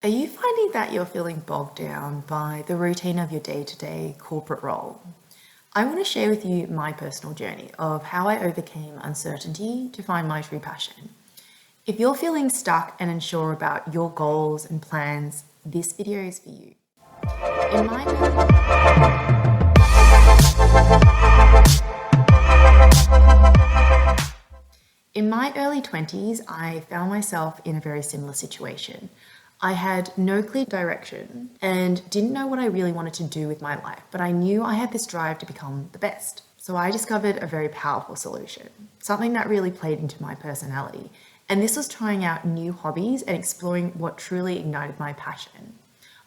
Are you finding that you're feeling bogged down by the routine of your day-to-day corporate role? I want to share with you my personal journey of how I overcame uncertainty to find my true passion. If you're feeling stuck and unsure about your goals and plans, this video is for you. In my In my early 20s, I found myself in a very similar situation. I had no clear direction and didn't know what I really wanted to do with my life, but I knew I had this drive to become the best. So I discovered a very powerful solution, something that really played into my personality. And this was trying out new hobbies and exploring what truly ignited my passion.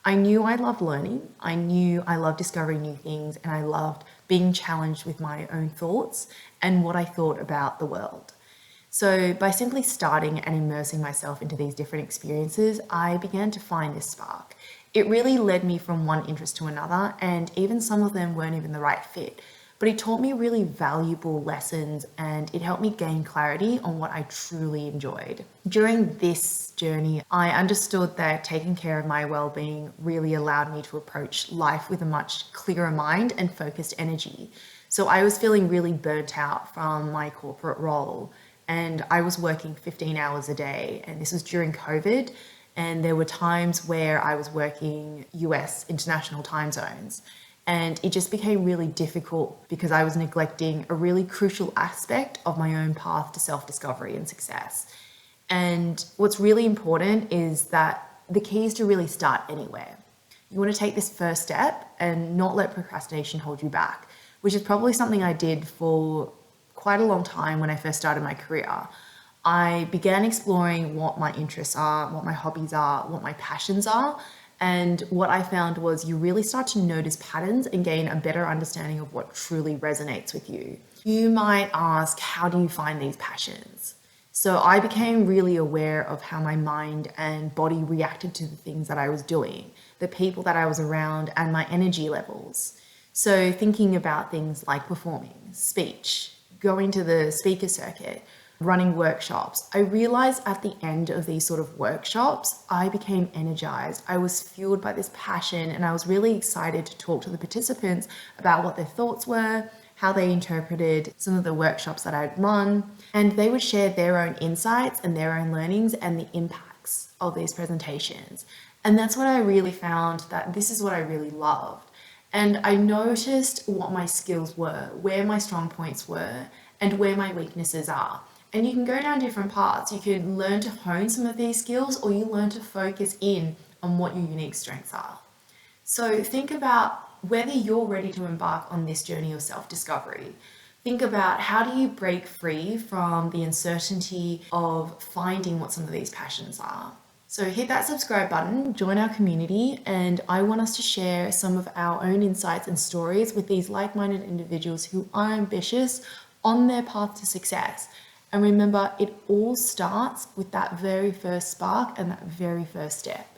I knew I loved learning, I knew I loved discovering new things, and I loved being challenged with my own thoughts and what I thought about the world. So by simply starting and immersing myself into these different experiences, I began to find this spark. It really led me from one interest to another, and even some of them weren't even the right fit. But it taught me really valuable lessons, and it helped me gain clarity on what I truly enjoyed. During this journey, I understood that taking care of my well-being really allowed me to approach life with a much clearer mind and focused energy. So I was feeling really burnt out from my corporate role, and I was working 15 hours a day, and this was during COVID, and there were times where I was working US international time zones, and it just became really difficult because I was neglecting a really crucial aspect of my own path to self-discovery and success. And what's really important is that the key is to really start anywhere. You want to take this first step and not let procrastination hold you back, which is probably something I did for quite a long time when I first started my career. I began exploring what my interests are, what my hobbies are, what my passions are. And what I found was you really start to notice patterns and gain a better understanding of what truly resonates with you. You might ask, how do you find these passions? So I became really aware of how my mind and body reacted to the things that I was doing, the people that I was around, and my energy levels. So thinking about things like performing, speech, going to the speaker circuit, running workshops, I realized at the end of these sort of workshops, I became energized. I was fueled by this passion, and I was really excited to talk to the participants about what their thoughts were, how they interpreted some of the workshops that I'd run, and they would share their own insights and their own learnings and the impacts of these presentations. And that's what I really found, that this is what I really loved. And I noticed what my skills were, where my strong points were, and where my weaknesses are. And you can go down different paths. You can learn to hone some of these skills, or you learn to focus in on what your unique strengths are. So think about whether you're ready to embark on this journey of self-discovery. Think about, how do you break free from the uncertainty of finding what some of these passions are? So hit that subscribe button, join our community, and I want us to share some of our own insights and stories with these like-minded individuals who are ambitious on their path to success. And remember, it all starts with that very first spark and that very first step.